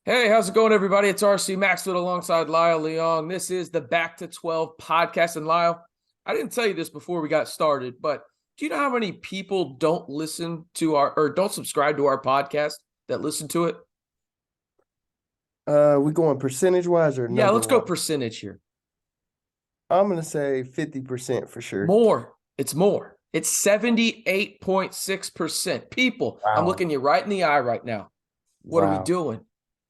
Hey, how's it going, everybody? It's RC Maxwood alongside Lyle Leong. This is the Back to 12 podcast. And Lyle, I didn't tell you this before we got started, but do you know how many people don't listen to or don't subscribe to our podcast that listen to it? We going percentage wise or Yeah, number let's go wise? percentage here. I'm gonna say 50% for sure. More. It's more. It's 78.6%. People, I'm Wow. looking you right in the eye right now. What are we Wow. doing?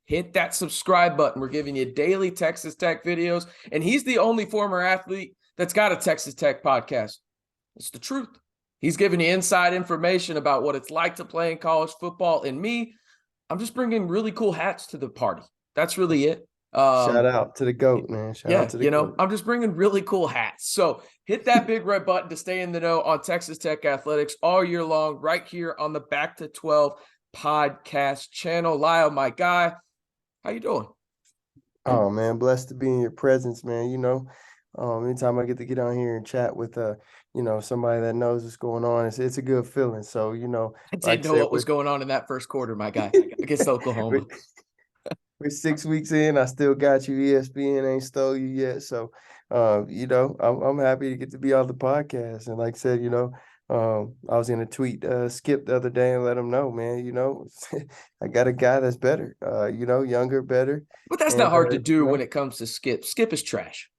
Hit that subscribe button. We're giving you daily Texas Tech videos. And he's the only former athlete that's got a Texas Tech podcast. It's the truth. He's giving you inside information about what it's like to play in college football. And me, I'm just bringing really cool hats to the party. That's really it. Shout out to the GOAT, man. Shout out Yeah, to the GOAT. I'm just bringing really cool hats. So hit that big red button to stay in the know on Texas Tech athletics all year long, right here on the Back to 12 podcast channel. Lyle, my guy, how you doing? Oh man, blessed to be in your presence, man. Anytime I get to get on here and chat with somebody that knows what's going on, it's a good feeling. So, I like didn't I know said, what was going on in that first quarter, my guy, against we're, Oklahoma. we're 6 weeks in. I still got you. ESPN ain't stole you yet. So, I'm happy to get to be on the podcast. And like I said, I was in a tweet Skip the other day and let him know, man, I got a guy that's better, younger, better. But that's And, not hard to do when it comes to Skip. Skip is trash.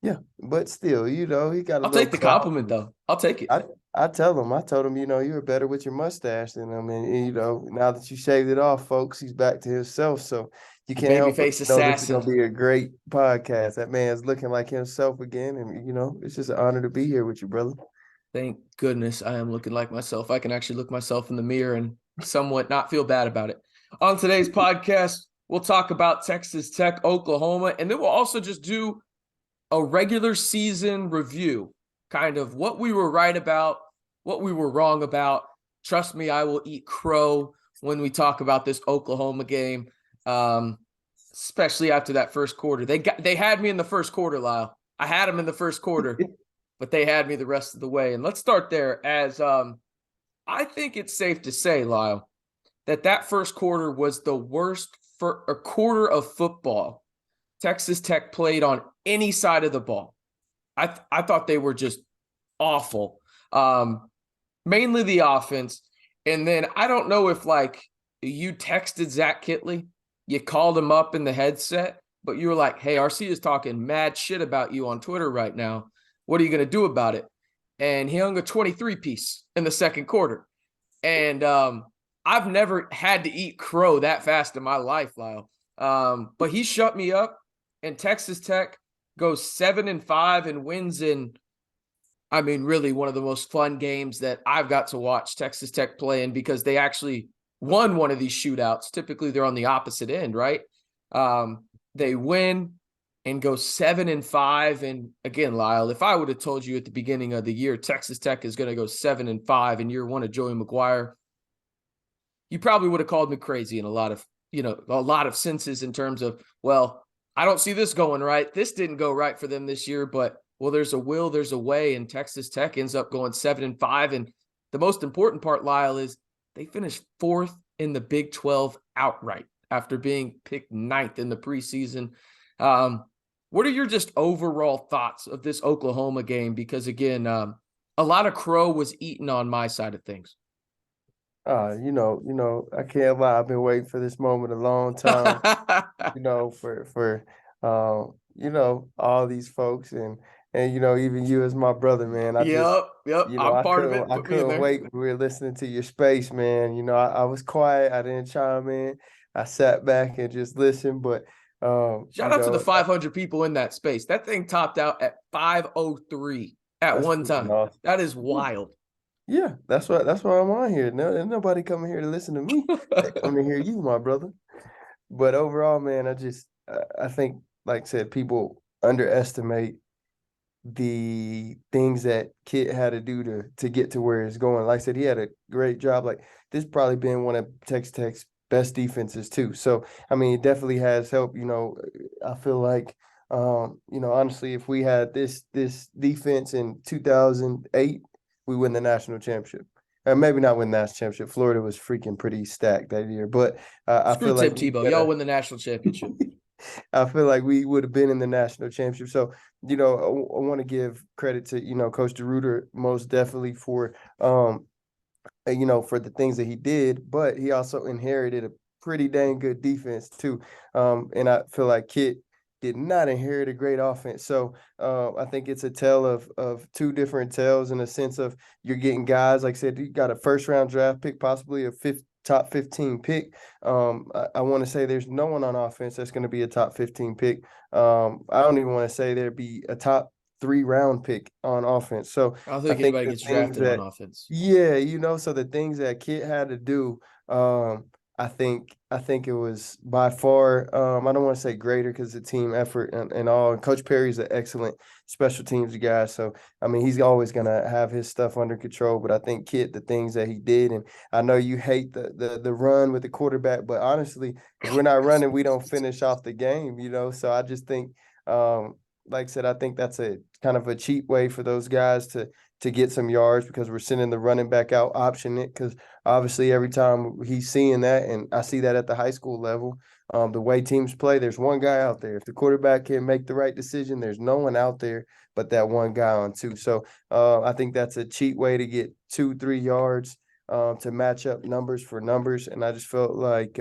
yeah, but still, he got a I'll little take the clout. compliment, though. I'll take it. I told him, you were better with your mustache than him. And, now that you shaved it off, folks, he's back to himself. So you can't help but Babyface know this is assassin. going to be a great podcast. That man's looking like himself again. And, it's just an honor to be here with you, brother. Thank goodness I am looking like myself. I can actually look myself in the mirror and somewhat not feel bad about it. On today's podcast, we'll talk about Texas Tech, Oklahoma, and then we'll also just do a regular season review, kind of what we were right about, what we were wrong about. Trust me, I will eat crow when we talk about this Oklahoma game, especially after that first quarter. They had me in the first quarter, Lyle. I had them in the first quarter, but they had me the rest of the way. And let's start there, as I think it's safe to say, Lyle, that first quarter was the worst for a quarter of football Texas Tech played on any side of the ball. I thought they were just awful. Mainly the offense. And then I don't know if you texted Zach Kittley, you called him up in the headset, but you were like, hey, RC is talking mad shit about you on Twitter right now. What are you going to do about it? And he hung a 23 piece in the second quarter. And I've never had to eat crow that fast in my life, Lyle. But he shut me up, and Texas Tech goes 7-5 and wins in, I mean, really one of the most fun games that I've got to watch Texas Tech play in, because they actually won one of these shootouts. Typically, they're on the opposite end, right? They win and go 7-5. And again, Lyle, if I would have told you at the beginning of the year Texas Tech is going to go 7-5 in year one of Joey McGuire, you probably would have called me crazy in a lot of senses, in terms of, well, I don't see this going right. This didn't go right for them this year, but well, there's a will, there's a way, and Texas Tech ends up going 7-5. And the most important part, Lyle, is they finished fourth in the Big 12 outright after being picked ninth in the preseason. What are your just overall thoughts of this Oklahoma game? Because again, a lot of crow was eaten on my side of things. I can't lie. I've been waiting for this moment a long time. For all these folks and even you as my brother, man. Yep. I'm I part of couldn't it. I Put me in couldn't there. wait. We were listening to your space, man. I was quiet. I didn't chime in. I sat back and just listened. But Shout out to the 500 people in that space. That thing topped out at 503 at that's one freaking time. awesome. That is wild. Yeah, that's why I'm on here. No, there's nobody coming here to listen to me. They come to hear you, my brother. But overall, man, I think, like I said, people underestimate the things that Kit had to do to get to where it's going. Like I said, he had a great job. Like, this probably been one of Texas Tech's best defenses too. So I mean, it definitely has helped. I feel like honestly, if we had this defense in 2008, we win the national championship. maybe not win the national championship. Florida was freaking pretty stacked that year, but I Screw feel like Tim Tebow. Y'all win the national championship. I feel like we would have been in the national championship. So, I want to give credit to, Coach DeRuiter most definitely for the things that he did, but he also inherited a pretty dang good defense too. And I feel like Kit did not inherit a great offense. So I think it's a tale of two different tales in a sense of you're getting guys, like I said, you got a first round draft pick, possibly a top 15 pick. I want to say there's no one on offense that's going to be a top 15 pick. I don't even want to say there'd be a top 3 round pick on offense. So I don't I think think anybody the gets things drafted on that offense. yeah, so the things that Kit had to do, I think it was by far, I don't want to say greater because it's a team effort and all. And Coach Perry's an excellent special teams guy. So I mean he's always gonna have his stuff under control. But I think Kit, the things that he did, and I know you hate the run with the quarterback, but honestly, if we're not running, we don't finish off the game. So I just think like I said, I think that's a kind of a cheap way for those guys to get some yards because we're sending the running back out, option it, because obviously every time he's seeing that, and I see that at the high school level, the way teams play, there's one guy out there. If the quarterback can make the right decision, there's no one out there but that one guy on two. So I think that's a cheap way to get 2-3 yards to match up numbers for numbers. And I just felt like,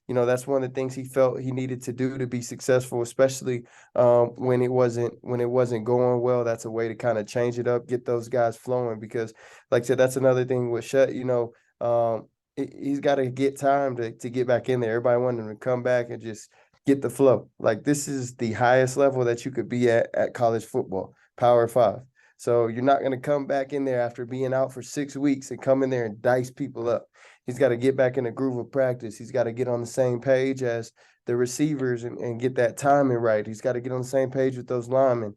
that's one of the things he felt he needed to do to be successful, especially when it wasn't going well. That's a way to kind of change it up, get those guys flowing. Because, like I said, that's another thing with Shough. He's got to get time to get back in there. Everybody wanted him to come back and just get the flow. Like this is the highest level that you could be at college football, Power 5. So you're not going to come back in there after being out for 6 weeks and come in there and dice people up. He's got to get back in the groove of practice. He's got to get on the same page as the receivers and get that timing right. He's got to get on the same page with those linemen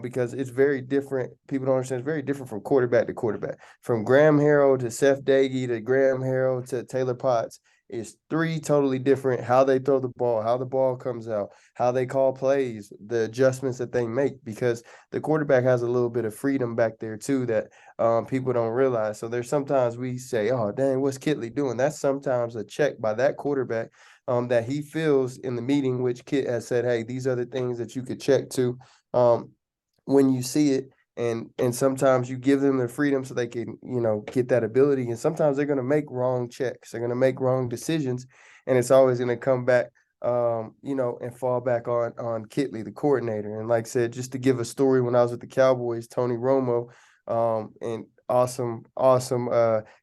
because it's very different. People don't understand. It's very different from quarterback to quarterback. From Graham Harrell to Seth Dagey to Graham Harrell to Taylor Potts. It's 3 totally different how they throw the ball, how the ball comes out, how they call plays, the adjustments that they make, because the quarterback has a little bit of freedom back there too that people don't realize. So there's sometimes we say, oh, dang, what's Kittley doing? That's sometimes a check by that quarterback that he feels in the meeting, which Kit has said, hey, these are the things that you could check to when you see it. And sometimes you give them the freedom so they can, get that ability. And sometimes they're going to make wrong checks. They're going to make wrong decisions. And it's always going to come back, and fall back on Kittley, the coordinator. And like I said, just to give a story, when I was with the Cowboys, Tony Romo, and awesome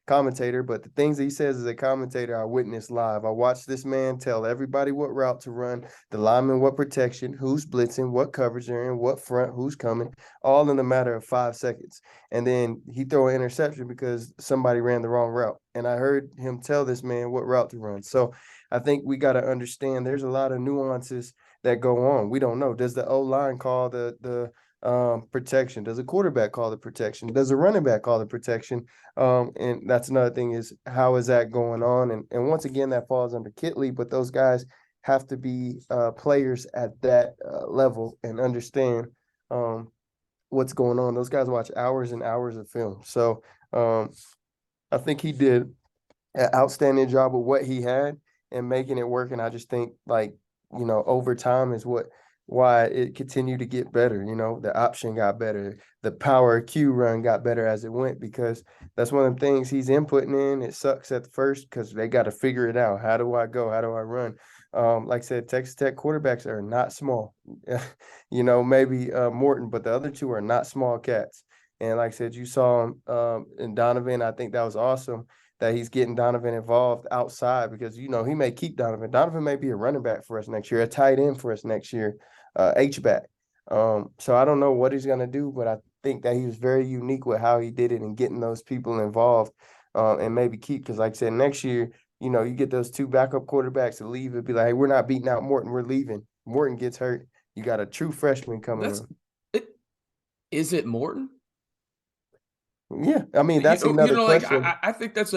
commentator. But the things that he says as a commentator, I witnessed live. I watched this man tell everybody what route to run, the lineman what protection, who's blitzing, what coverage they're in, what front, who's coming, all in a matter of 5 seconds. And then he throw an interception because somebody ran the wrong route. And I heard him tell this man what route to run. So I think we got to understand there's a lot of nuances that go on. We don't know. Does the O-line call the protection? Does a quarterback call the protection? Does a running back call the protection? And that's another thing is how is that going on? And once again, that falls under Kittley, but those guys have to be players at that level and understand what's going on. Those guys watch hours and hours of film. So I think he did an outstanding job with what he had and making it work. And I just think over time is why it continued to get better. The option got better. The power Q run got better as it went, because that's one of the things he's inputting in. It sucks at the first because they got to figure it out. How do I go? How do I run? Like I said, Texas Tech quarterbacks are not small. Maybe Morton, but the other two are not small cats. And like I said, you saw him in Donovan. I think that was awesome that he's getting Donovan involved outside, because, he may keep Donovan. Donovan may be a running back for us next year, a tight end for us next year, H-back. So I don't know what he's going to do, but I think that he was very unique with how he did it and getting those people involved and maybe keep, because like I said, next year, you get those 2 backup quarterbacks to leave. It'd be like, hey, we're not beating out Morton. We're leaving. Morton gets hurt. You got a true freshman coming in. Is it Morton? Yeah, I mean that's another question. I think that's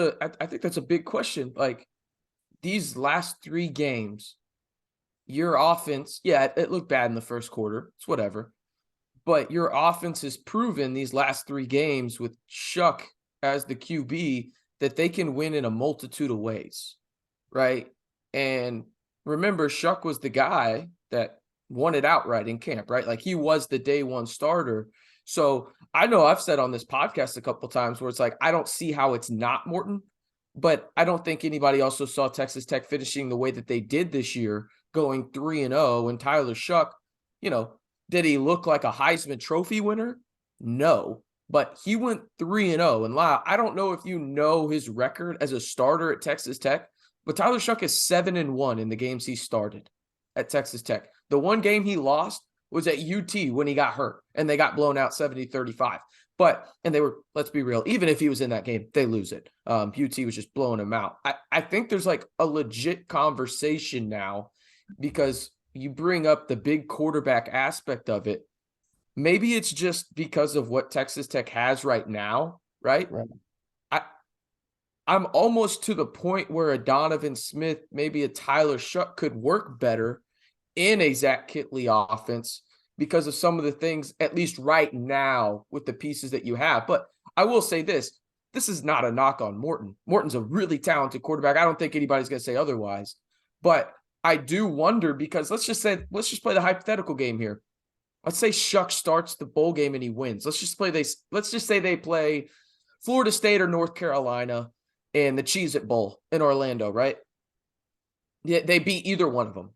a big question. Like these last 3 games, your offense, yeah, it looked bad in the first quarter. It's whatever. But your offense has proven these last 3 games with Shough as the QB that they can win in a multitude of ways, right? And remember, Shough was the guy that won it outright in camp, right? Like he was the day one starter. So I know I've said on this podcast a couple times where it's like, I don't see how it's not Morton, but I don't think anybody also saw Texas Tech finishing the way that they did this year, going 3-0. And Tyler Shough, did he look like a Heisman Trophy winner? No, but he went 3-0. And Lyle, I don't know if you know his record as a starter at Texas Tech, but Tyler Shough is 7-1 in the games he started at Texas Tech. The one game he lost was at UT when he got hurt and they got blown out 70-35. And they were, let's be real, even if he was in that game, they lose it. UT was just blowing him out. I think there's like a legit conversation now because you bring up the big quarterback aspect of it. Maybe it's just because of what Texas Tech has right now, right? I'm almost to the point where a Donovan Smith, maybe a Tyler Shough could work better in a Zach Kittley offense because of some of the things, at least right now, with the pieces that you have. But I will say this is not a knock on Morton. Morton's a really talented quarterback. I don't think anybody's going to say otherwise. But I do wonder because let's just play the hypothetical game here. Let's say Shough starts the bowl game and he wins. Let's just say they play Florida State or North Carolina in the Cheez-It Bowl in Orlando, right? Yeah, they beat either one of them.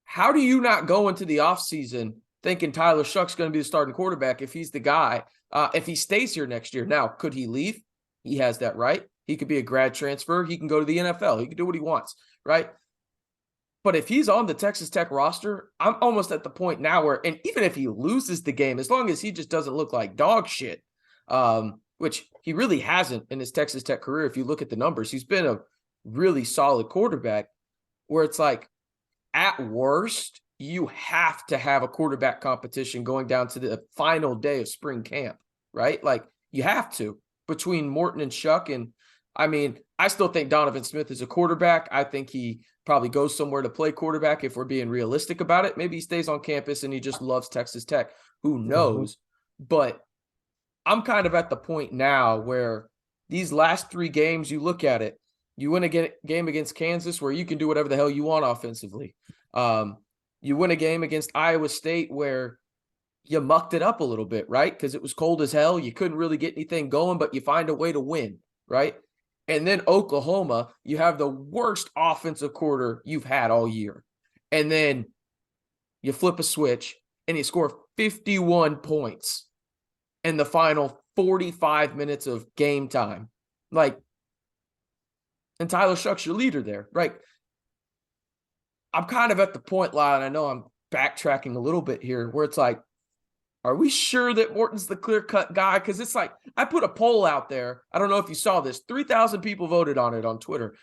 How do you not go into the offseason thinking Tyler Shough's going to be the starting quarterback if he's the guy, if he stays here next year? Now, could he leave? He has that right. He could be a grad transfer. He can go to the NFL. He can do what he wants, right? But if he's on the Texas Tech roster, I'm almost at the point now where, and even if he loses the game, as long as he just doesn't look like dog shit, which he really hasn't in his Texas Tech career. If you look at the numbers, he's been a really solid quarterback where it's like, at worst, you have to have a quarterback competition going down to the final day of spring camp, right? Like you have to between Morton and Shough. And I mean, I still think Donovan Smith is a quarterback. I think he probably goes somewhere to play quarterback if we're being realistic about it. Maybe he stays on campus and he just loves Texas Tech. Who knows? But I'm kind of at the point now where these last 3 games, you look at it, you win a game against Kansas where you can do whatever the hell you want offensively. You win a game against Iowa State where you mucked it up a little bit, right? Because it was cold as hell. You couldn't really get anything going, but you find a way to win, right? And then Oklahoma, you have the worst offensive quarter you've had all year. And then you flip a switch and you score 51 points in the final 45 minutes of game time. And Tyler Shough's your leader there, right? I'm kind of at the point, Lyle, and I know I'm backtracking a little bit here, where it's like, are we sure that Morton's the clear-cut guy? Because it's like, I put a poll out there. I don't know if you saw this. 3,000 people voted on it on Twitter.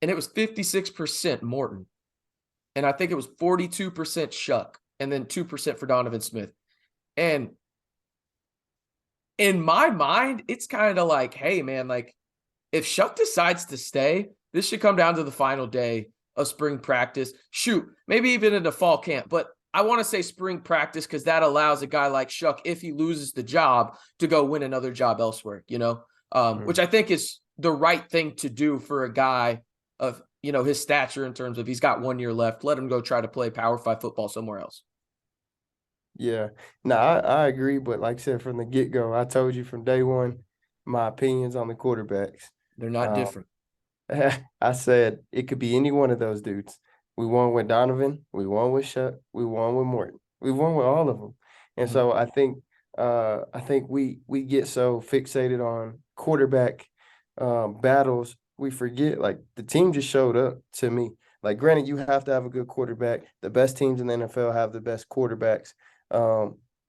And it was 56% Morton. And I think it was 42% Shough. And then 2% for Donovan Smith. And in my mind, it's kind of like, hey, man, like, if Shough decides to stay, this should come down to the final day of spring practice. Shoot, maybe even in the fall camp. But I want to say spring practice because that allows a guy like Shough, if he loses the job, to go win another job elsewhere, which I think is the right thing to do for a guy of, his stature in terms of he's got 1 year left. Let him go try to play Power 5 football somewhere else. Yeah. No, I agree. But like I said, from the get-go, I told you from day one, my opinions on the quarterbacks. They're not different. I said it could be any one of those dudes. We won with Donovan. We won with Shough. We won with Morton. We won with all of them. And so I think we get so fixated on quarterback battles, we forget, like, the team just showed up to me. Like, granted, you have to have a good quarterback. The best teams in the NFL have the best quarterbacks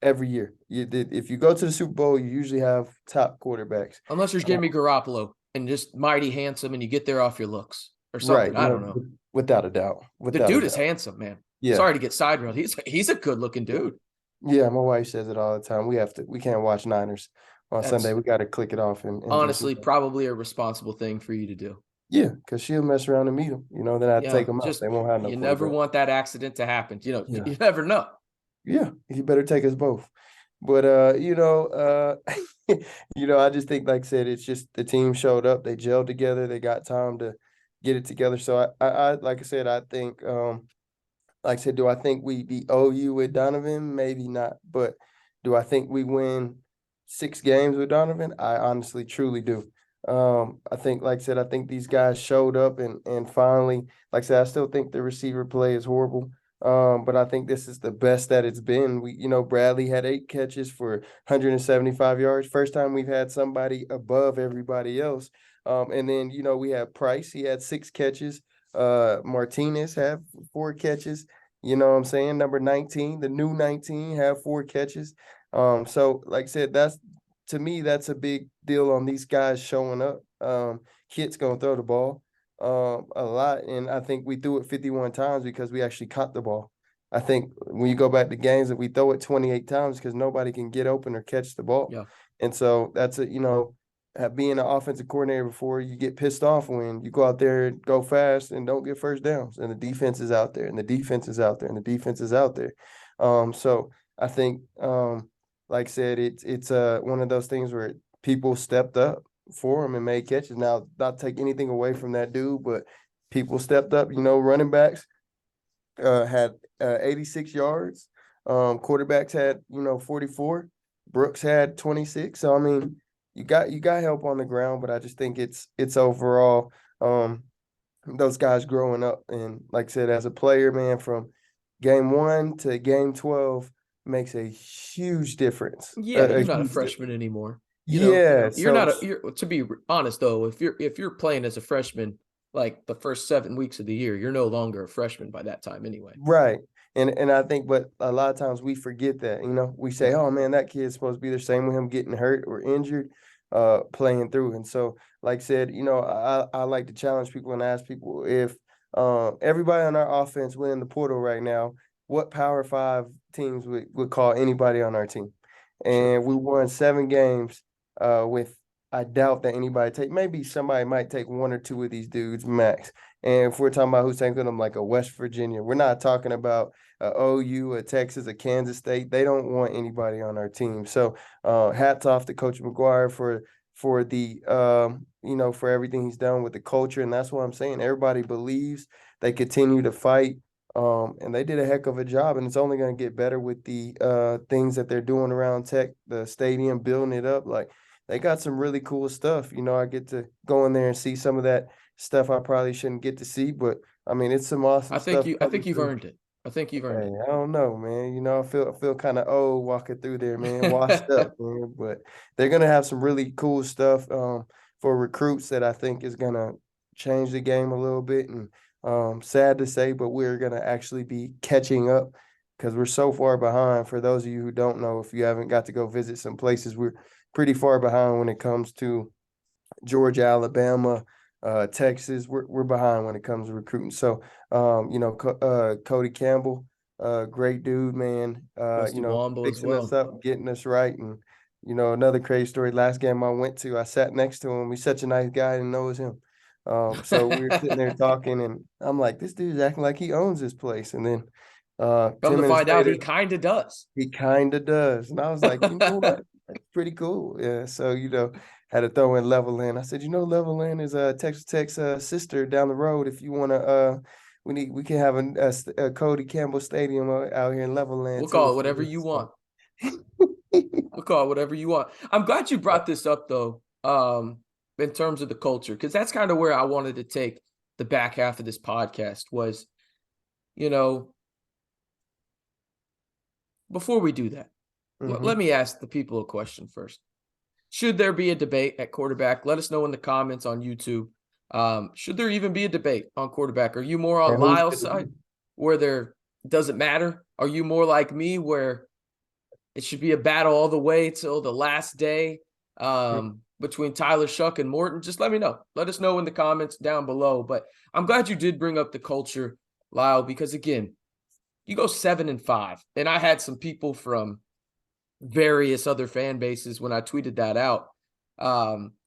every year. If you go to the Super Bowl, you usually have top quarterbacks. Unless there's Jimmy Garoppolo and just mighty handsome and you get there off your looks or something. Right, I don't know. Without a doubt. The dude is handsome, man. Yeah. Sorry to get side-railed. He's a good-looking dude. Yeah, my wife says it all the time. We can't watch Niners on Sunday. We got to click it off. And honestly, probably a responsible thing for you to do. Yeah, because she'll mess around and meet them. Then I take them out. They won't have no. You never want that accident to happen. You never know. Yeah, you better take us both. But I just think, like I said, it's just the team showed up, they gelled together, they got time to get it together. So I like I said, I think like I said, do I think we beat OU with Donovan? Maybe not. But do I think we win 6 games with Donovan? I honestly, truly do. I think, like I said, I think these guys showed up and finally, like I said, I still think the receiver play is horrible. But I think this is the best that it's been. Bradley had 8 catches for 175 yards. First time we've had somebody above everybody else. And then, we have Price. He had 6 catches. Martinez had 4 catches. You know what I'm saying? Number 19, the new 19, have 4 catches. So like I said, to me, that's a big deal on these guys showing up. Kit's gonna throw the ball a lot, and I think we threw it 51 times because we actually caught the ball. I think when you go back to games that we throw it 28 times because nobody can get open or catch the ball. Yeah. And so that's being an offensive coordinator before, you get pissed off when you go out there and go fast and don't get first downs, and the defense is out there, and the defense is out there, and the defense is out there. So I think, like I said, it's one of those things where people stepped up for him and made catches. Now, not take anything away from that dude, but people stepped up. Running backs had 86 yards. Quarterbacks had 44. Brooks had 26. So I mean, you got help on the ground, but I just think it's overall those guys growing up, and like I said, as a player, man, from game 1 to game 12 makes a huge difference. Yeah, A you're not a huge freshman anymore. Yeah, You're so not you're to be honest though, if you're playing as a freshman like the first 7 weeks of the year, you're no longer a freshman by that time anyway. right. And I think, but a lot of times we forget that, we say, Yeah. oh man, that kid's supposed to be the same with him getting hurt or injured, playing through. And so, like I said, I like to challenge people and ask people if everybody on our offense went in the portal right now, what Power 5 teams would call anybody on our team? Sure. And we won 7 games with, I doubt that maybe somebody might take 1 or 2 of these dudes max. And if we're talking about who's taking them, like a West Virginia, we're not talking about a OU, a Texas, a Kansas State. They don't want anybody on our team. So hats off to Coach McGuire for the for everything he's done with the culture. And that's what I'm saying. Everybody believes, they continue to fight. And they did a heck of a job, and it's only going to get better with the things that they're doing around Tech, the stadium, building it up. Like, they got some really cool stuff. I get to go in there and see some of that stuff I probably shouldn't get to see, but I mean, it's some awesome stuff I coming think you've through. earned it. I think you've earned Hey, it. I don't know, man. I feel kind of old walking through there, man, washed up, man. But they're gonna have some really cool stuff for recruits that I think is gonna change the game a little bit. And sad to say, but we're gonna actually be catching up because we're so far behind. For those of you who don't know, if you haven't got to go visit some places, we're pretty far behind when it comes to Georgia, Alabama, Texas. We're behind when it comes to recruiting. So, Cody Campbell, great dude, man. Dusty Womble as Fixing us well. up, getting us right, and another crazy story. Last game I went to, I sat next to him. He's such a nice guy, and knows him. So we were sitting there talking, and I'm like, this dude's acting like he owns this place, and then Come 10 to minutes find out, he later, kind of does. he kind of does. And I was like, you know what? That's pretty cool. Yeah. So, had to throw in Level Land. I said, Level Land is Texas Tech's sister down the road. If you want to, we can have a Cody Campbell Stadium out here in Level Land We'll too. call it If you whatever want. you So, want. We'll call it whatever you want. I'm glad you brought this up though, in terms of the culture, because that's kind of where I wanted to take the back half of this podcast was, before we do that, let me ask the people a question first. Should there be a debate at quarterback? Let us know in the comments on YouTube. Should there even be a debate on quarterback? Are you more on and who Lyle's should it side be? where there doesn't matter? Are you more like me where it should be a battle all the way till the last day between Shough and Morton? Just let me know. Let us know in the comments down below. But I'm glad you did bring up the culture, Lyle, because again, you go 7-5, and I had some people from various other fan bases when I tweeted that out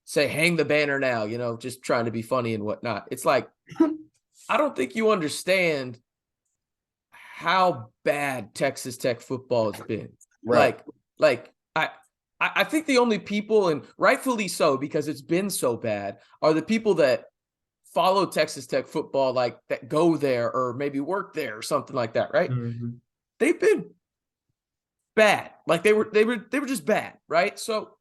say, hang the banner now, just trying to be funny and whatnot. It's like, I don't think you understand how bad Texas Tech football has been. Right. Like, Like I think the only people, and rightfully so, because it's been so bad, are the people that follow Texas Tech football, like that go there or maybe work there or something like that, right? Mm-hmm. They've been bad. Like they were just bad, right? So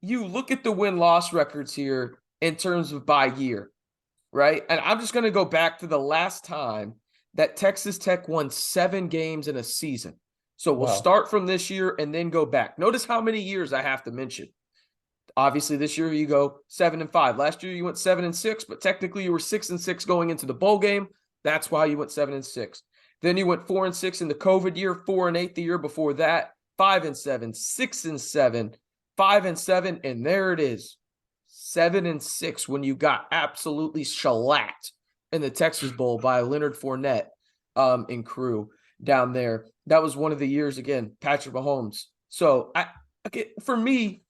you look at the win-loss records here in terms of by year, right? And I'm just going to go back to the last time that Texas Tech won 7 games in a season. So we'll Wow. start from this year and then go back. Notice how many years I have to mention. Obviously, this year you go 7-5. Last year you went 7-6, but technically you were 6-6 going into the bowl game. That's why you went 7-6. Then you went 4-6 in the COVID year, 4-8 the year before that, 5-7, 6-7, 5-7, and there it is, 7-6 when you got absolutely shellacked in the Texas Bowl by Leonard Fournette and crew down there. That was one of the years again, Patrick Mahomes. So for me,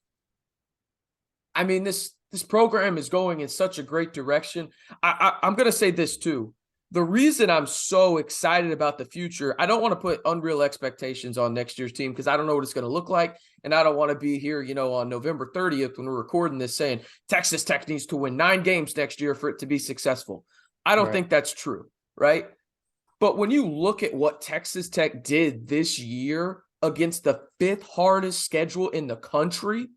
I mean, this program is going in such a great direction. I'm going to say this too. The reason I'm so excited about the future, I don't want to put unreal expectations on next year's team because I don't know what it's going to look like. And I don't want to be here, on November 30th when we're recording this saying Texas Tech needs to win 9 games next year for it to be successful. I don't think that's true, right? But when you look at what Texas Tech did this year against the 5th hardest schedule in the country,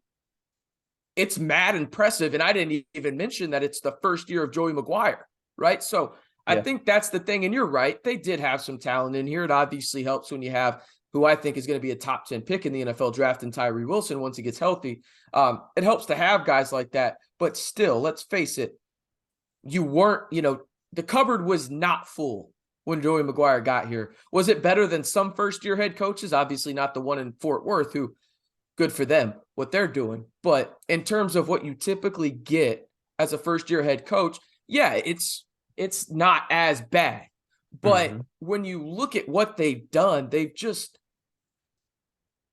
it's mad impressive. And I didn't even mention that it's the first year of Joey McGuire, right? So I think that's the thing. And you're right. They did have some talent in here. It obviously helps when you have who I think is going to be a top 10 pick in the NFL draft in Tyree Wilson once he gets healthy. It helps to have guys like that. But still, let's face it, you weren't, the cupboard was not full when Joey McGuire got here. Was it better than some first-year head coaches? Obviously not the one in Fort Worth, who good for them, what they're doing. But in terms of what you typically get as a first-year head coach, yeah, it's not as bad. But when you look at what they've done, they've just,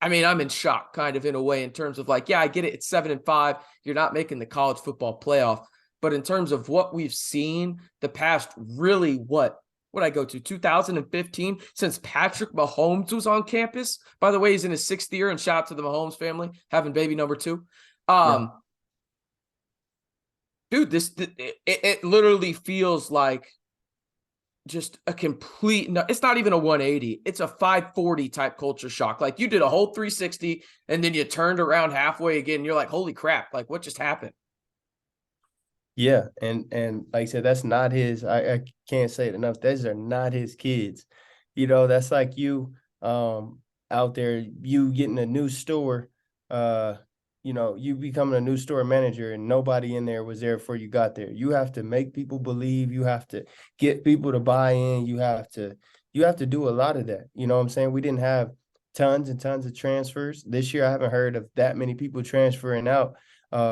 I'm in shock kind of in a way in terms of like, yeah, I get it. It's 7-5. You're not making the college football playoff. But in terms of what we've seen the past really what I go to 2015 since Patrick Mahomes was on campus. By the way, he's in his 6th year, and shout out to the Mahomes family having baby number 2. Dude, it literally feels like just a complete, it's not even a 180. It's a 540 type culture shock. Like you did a whole 360 and then you turned around halfway again. And you're like, holy crap. Like what just happened? Yeah, and like I said, that's not his. I can't say it enough. Those are not his kids. That's like you out there, you getting a new store, you becoming a new store manager and nobody in there was there before you got there. You have to make people believe, you have to get people to buy in, you have to do a lot of that. You know what I'm saying? We didn't have tons and tons of transfers. This year I haven't heard of that many people transferring out.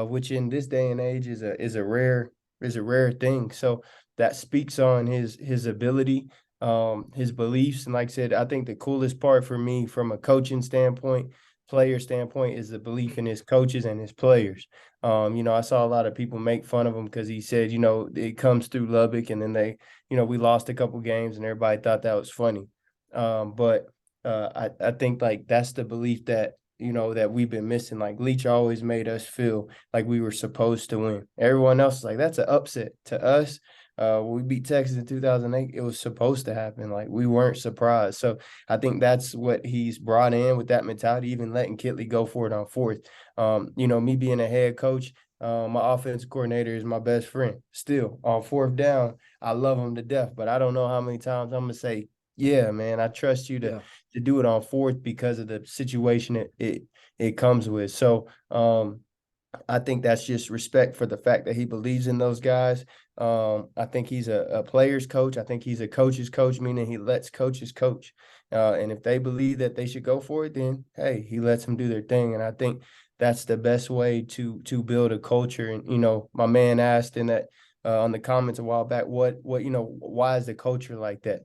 Which in this day and age is a rare thing. So that speaks on his ability, his beliefs, and like I said, I think the coolest part for me from a coaching standpoint, player standpoint, is the belief in his coaches and his players. I saw a lot of people make fun of him because he said, it comes through Lubbock, and then we lost a couple games, and everybody thought that was funny. But I think like that's the belief that that we've been missing. Like Leach always made us feel like we were supposed to win. Everyone else is like, that's an upset. To us, when we beat Texas in 2008, it was supposed to happen. Like we weren't surprised. So I think that's what he's brought in with that mentality, even letting Kittley go for it on 4th. Me being a head coach, my offensive coordinator is my best friend. Still, on 4th down, I love him to death, but I don't know how many times I'm going to say, yeah, man, I trust you to do it on 4th because of the situation it comes with. So I think that's just respect for the fact that he believes in those guys. I think he's a player's coach. I think he's a coach's coach, meaning he lets coaches coach. And if they believe that they should go for it, then, hey, he lets them do their thing. And I think that's the best way to build a culture. And, my man asked in that on the comments a while back, what why is the culture like that?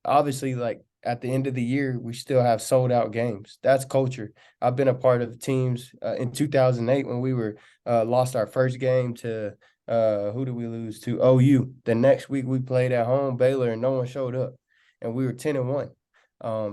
Obviously, like at the end of the year, we still have sold out games. That's culture. I've been a part of teams in 2008 when we were lost our first game to who did we lose to? OU. The next week we played at home, Baylor, and no one showed up, and we were 10-1.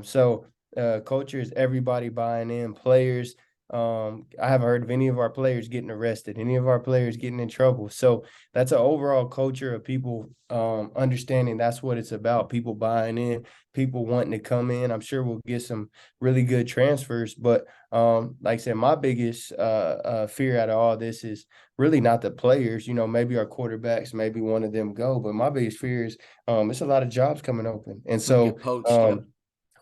So culture is everybody buying in, players. I haven't heard of any of our players getting arrested, any of our players getting in trouble. So that's an overall culture of people understanding that's what it's about, people buying in, people wanting to come in. I'm sure we'll get some really good transfers, but like I said, my biggest fear out of all this is really not the players. Maybe our quarterbacks, maybe one of them go, but my biggest fear is it's a lot of jobs coming open. And We so get poached. Yeah.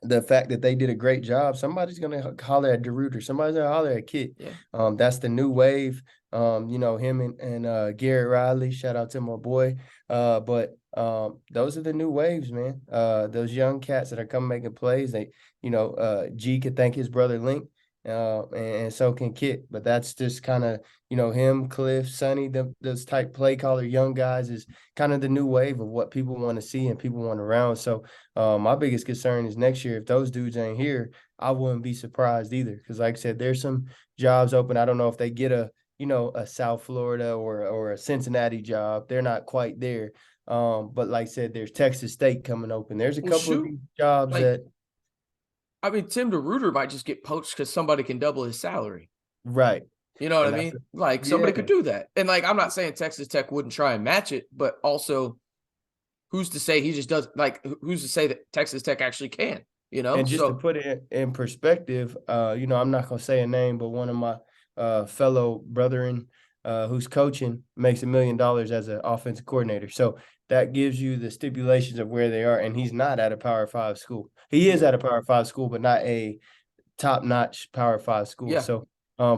the fact that they did a great job, somebody's gonna holler at DeRuiter, somebody's gonna holler at Kit. Yeah. That's the new wave. Him and Garrett Riley, shout out to my boy. But those are the new waves, man. Those young cats that are coming making plays. G could thank his brother Link, and so can Kit. But that's just kind of, him, Cliff, Sonny, those type play caller young guys is kind of the new wave of what people want to see and people want around. So my biggest concern is next year, if those dudes ain't here, I wouldn't be surprised either. Because like I said, there's some jobs open. I don't know if they get a South Florida or a Cincinnati job. They're not quite there. But like I said, there's Texas State coming open. There's a couple of these jobs that. I mean, Tim DeRuiter might just get poached because somebody can double his salary. Right. You know what I mean? Somebody could do that. And I'm not saying Texas Tech wouldn't try and match it, but also who's to say he just does, who's to say that Texas Tech actually can, And just to put it in perspective, I'm not going to say a name, but one of my fellow brethren who's coaching makes $1 million as an offensive coordinator. So that gives you the stipulations of where they are. And he's not at a Power 5 school. He is at a Power 5 school, but not a top-notch Power 5 school. Yeah. So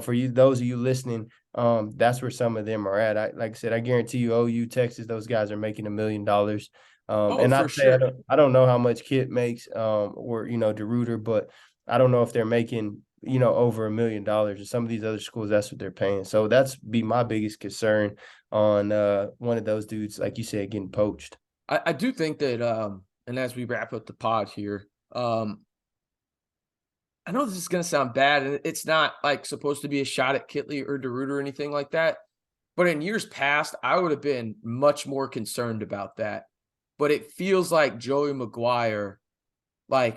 for you, those of you listening, that's where some of them are at. Like I said, I guarantee you, OU, Texas, those guys are making $1 million. And I don't know how much Kit makes, or DeRuiter, but I don't know if they're making over $1 million. And some of these other schools, that's what they're paying. So that's be my biggest concern on one of those dudes, like you said, getting poached. I do think that, and as we wrap up the pod here, I know this is going to sound bad, and it's not supposed to be a shot at Kittley or DeRuiter or anything like that. But in years past, I would have been much more concerned about that. But it feels like Joey McGuire, this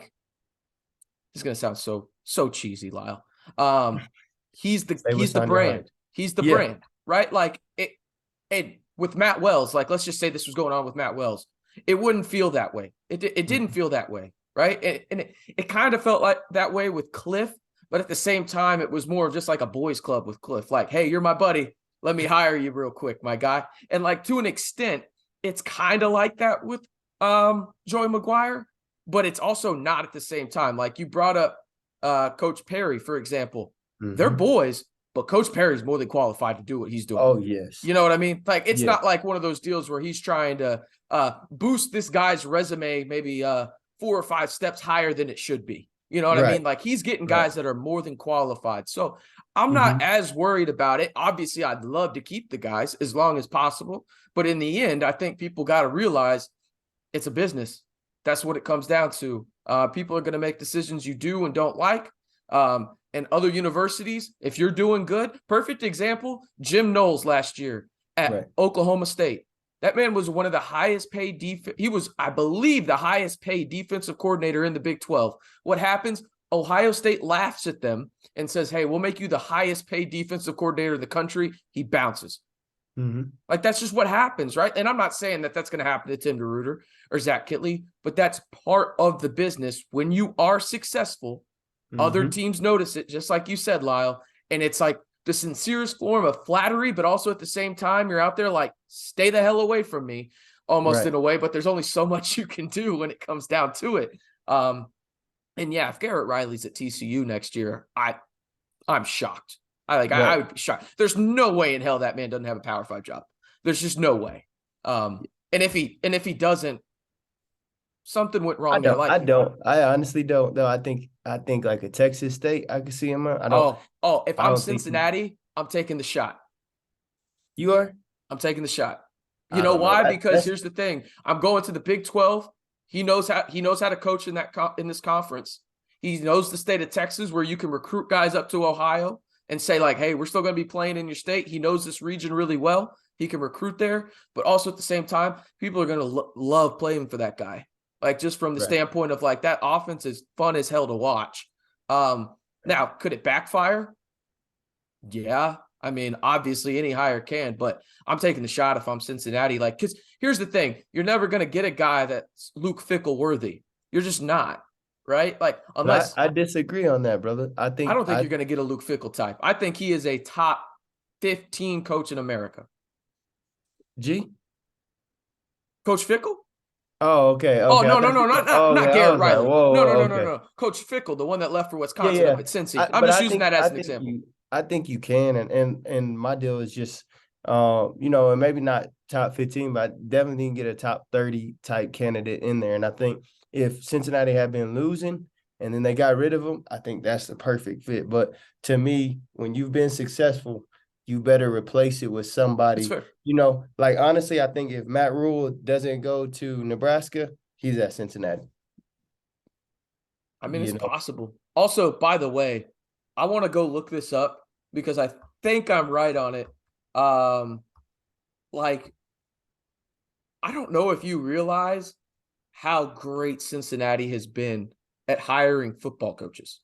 is going to sound so cheesy, Lyle. He's the brand. He's the brand, right? And with Matt Wells, let's just say this was going on with Matt Wells. It wouldn't feel that way. It didn't feel that way. Right. And it kind of felt like that way with Cliff, but at the same time, it was more of just like a boys club with Cliff. Hey, you're my buddy. Let me hire you real quick, my guy. And to an extent, it's kind of like that with Joey McGuire, but it's also not at the same time. You brought up Coach Perry, for example. Mm-hmm. They're boys, but Coach Perry's more than qualified to do what he's doing. Oh, yes. You know what I mean? It's not like one of those deals where he's trying to boost this guy's resume maybe 4 or 5 steps higher than it should be. You know what I mean? He's getting guys that are more than qualified. So I'm not as worried about it. Obviously, I'd love to keep the guys as long as possible. But in the end, I think people got to realize it's a business. That's what it comes down to. People are going to make decisions you do and don't like. And other universities, if you're doing good, perfect example, Jim Knowles last year at Oklahoma State. That man was one of the highest paid he was, I believe, the highest paid defensive coordinator in the Big 12. What happens? Ohio State laughs at them and says, hey, we'll make you the highest paid defensive coordinator in the country. He bounces. Mm-hmm. That's just what happens, right? And I'm not saying that that's going to happen to Tim DeRuiter or Zach Kittley, but that's part of the business. When you are successful, other teams notice it, just like you said, Lyle. And it's the sincerest form of flattery, but also at the same time, you're out there stay the hell away from me, almost in a way, but there's only so much you can do when it comes down to it. And yeah, if Garrett Riley's at TCU next year, I'm shocked. I would be shocked. There's no way in hell that man doesn't have a Power 5 job. There's just no way. And if he doesn't, something went wrong there. I honestly don't. No, I think like a Texas State, I could see him. If I'm Cincinnati, I'm taking the shot. You are? I'm taking the shot. You know why? Because here's the thing. I'm going to the Big 12. He knows how to coach in this conference. He knows the state of Texas, where you can recruit guys up to Ohio and say hey, we're still going to be playing in your state. He knows this region really well. He can recruit there, but also at the same time, people are going to love playing for that guy. like just from the Right. standpoint of like that offense is fun as hell to watch. Now, could it backfire? Yeah. I mean, obviously any hire can, but I'm taking the shot if I'm Cincinnati. Like, because here's the thing. You're never going to get a guy that's Luke Fickle worthy. You're just not, right? Like, unless I disagree on that, brother. I I think don't think you're going to get a Luke Fickle type. I think he is a top 15 coach in America. G. Coach Fickle? Oh, okay, Oh, okay. I no, no, thought no, you said, not okay, I Garrett was like, Riley. whoa, No, no, whoa, no, no, okay. no. Coach Fickle, the one that left for Yeah, Wisconsin up yeah. at Cincy. I'm But just using that as I an think example. I think you can, and my deal is just, and maybe not top 15, but I definitely can get a top 30 type candidate in there. And I think if Cincinnati had been losing and then they got rid of him, I think that's the perfect fit. But to me, when you've been successful, you better replace it with That's somebody. fair. Like honestly, I think if Matt Rule doesn't go to Nebraska, he's at Cincinnati. I mean, You it's know, possible. Also, by the way, I want to go look this up because I think I'm right on it. Like, I don't know if you realize how great Cincinnati has been at hiring football coaches.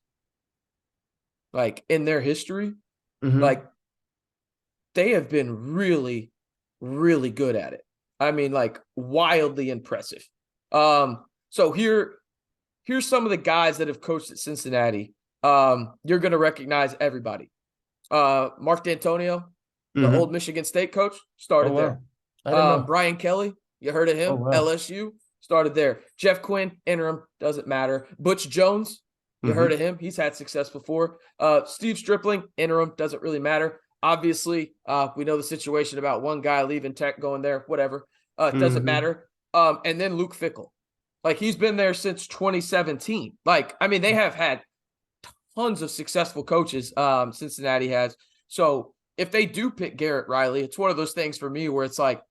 Like in their history, mm-hmm. like they have been really, really good at it. I mean, like wildly impressive. So here's some of the guys that have coached at Cincinnati. You're gonna recognize everybody. Mark D'Antonio, the Mm-hmm. old Michigan State coach, Oh started wow, there. I didn't know. Brian Kelly, you heard of Oh him? wow. LSU started there. Jeff Quinn, interim, doesn't matter. Butch Jones, you heard Mm-hmm. of him? He's had success before. Steve Stripling, interim, doesn't really matter. Obviously, we know the situation about one guy leaving Tech, going there, whatever. Doesn't Mm-hmm. matter. And then Luke Fickle. Like, he's been there since 2017. Like, I mean, they have had tons of successful coaches, Cincinnati has. So if they do pick Garrett Riley, it's one of those things for me where it's like,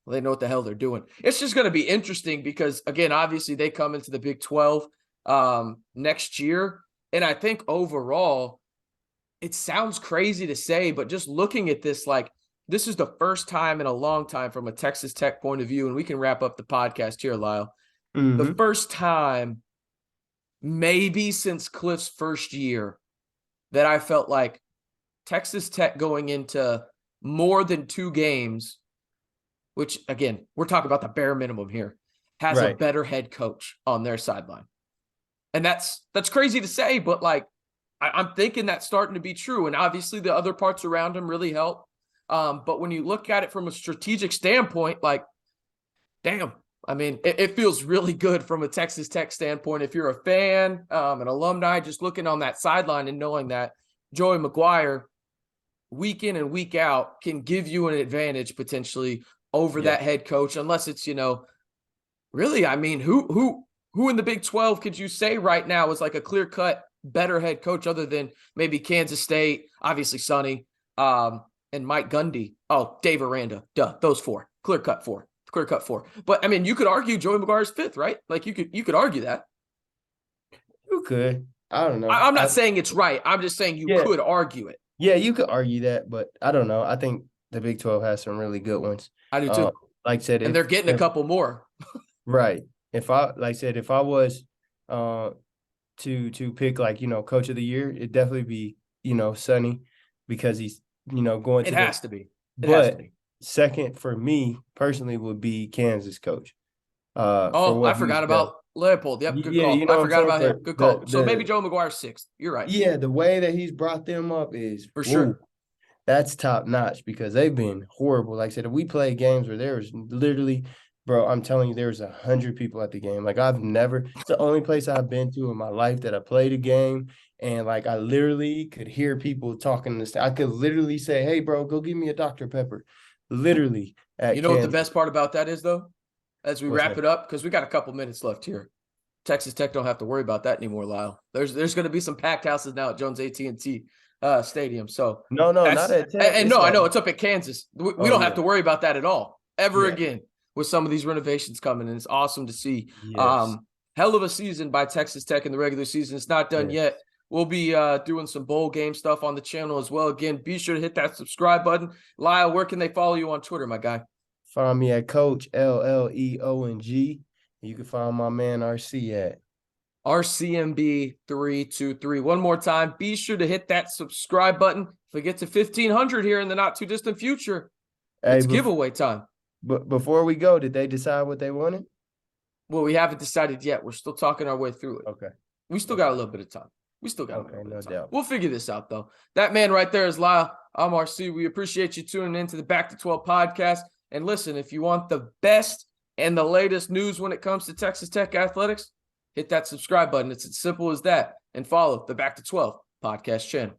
well, they know what the hell they're doing. It's just going to be interesting because, again, obviously they come into the Big 12 next year. And I think overall, it sounds crazy to say, but just looking at this, like, this is the first time in a long time from a Texas Tech point of view, and we can wrap up the podcast here, Lyle. The Mm-hmm. first time, maybe since Cliff's first year, that I felt like Texas Tech going into more than 2 games, which, again, we're talking about the bare minimum here, has a Right. better head coach on their sideline. And that's crazy to say, but like, I'm thinking that's starting to be true. And obviously the other parts around him really help. But when you look at it from a strategic standpoint, like, damn, I mean, it feels really good from a Texas Tech standpoint. If you're a fan, an alumni, just looking on that sideline and knowing that Joey McGuire, week in and week out, can give you an advantage potentially over Yeah. that head coach, unless it's, really, I mean, who in the Big 12 could you say right now is like a clear-cut better head coach other than maybe Kansas State, obviously Sonny, and Mike Gundy? Oh, Dave Aranda. Duh, those 4. Clear-cut 4. Clear-cut 4. But I mean, you could argue Joey McGuire's 5th, right? Like you could argue that. You could. I don't know. I'm not saying it's right. I'm just saying you Yeah. could argue it. Yeah, you could argue that, but I don't know. I think the Big 12 has some really good ones. I do too. Like I said, And they're getting a couple more. right. If I was to pick like, coach of the year, it'd definitely be, Sonny, because he's, going It to has to be. It has to but be. second for me personally would be Kansas coach. For Oh, I what he's forgot done. about Leopold. Yep, good Yeah, call. you know I what I'm forgot saying? about For him. Good call. So maybe the Joe McGuire's 6th. You're right. yeah, the way that he's brought them up is For whoa, sure. that's top notch because they've been horrible. Like I said, if we play games where there's literally, bro, I'm telling you, there's 100 people at the game. Like it's the only place I've been to in my life that I played a game. And like I literally could hear people talking this. I could literally say, "Hey, bro, go give me a Dr. Pepper." Literally at You know what the Kansas. best part about that is, though? As we What's wrap that? it up, because we got a couple minutes left here. Texas Tech don't have to worry about that anymore, Lyle. There's going to be some packed houses now at Jones AT&T Stadium. So No, not that's at Tech. and It's no, I at. know it's up at Kansas. We Oh don't have yeah, to worry about that at all ever yeah, again with some of these renovations coming, and it's awesome to see. yes, Hell of a season by Texas Tech in the regular season. It's not done yes. yet. We'll be doing some bowl game stuff on the channel as well. Again, be sure to hit that subscribe button. Lyle, where can they follow you on Twitter, my guy? Find me at Coach LLEONG. You can find my man RC at RCMB323. One more time, be sure to hit that subscribe button. If we get to 1,500 here in the not too distant future, it's giveaway time. But before we go, did they decide what they wanted? Well, we haven't decided yet. We're still talking our way through it. Okay. We still got a little bit of time. We still got a little bit of time. Doubt. We'll figure this out, though. That man right there is Lyle. I'm RC. We appreciate you tuning into the Back to 12 podcast. And listen, if you want the best and the latest news when it comes to Texas Tech athletics, hit that subscribe button. It's as simple as that. And follow the Back to 12 podcast channel.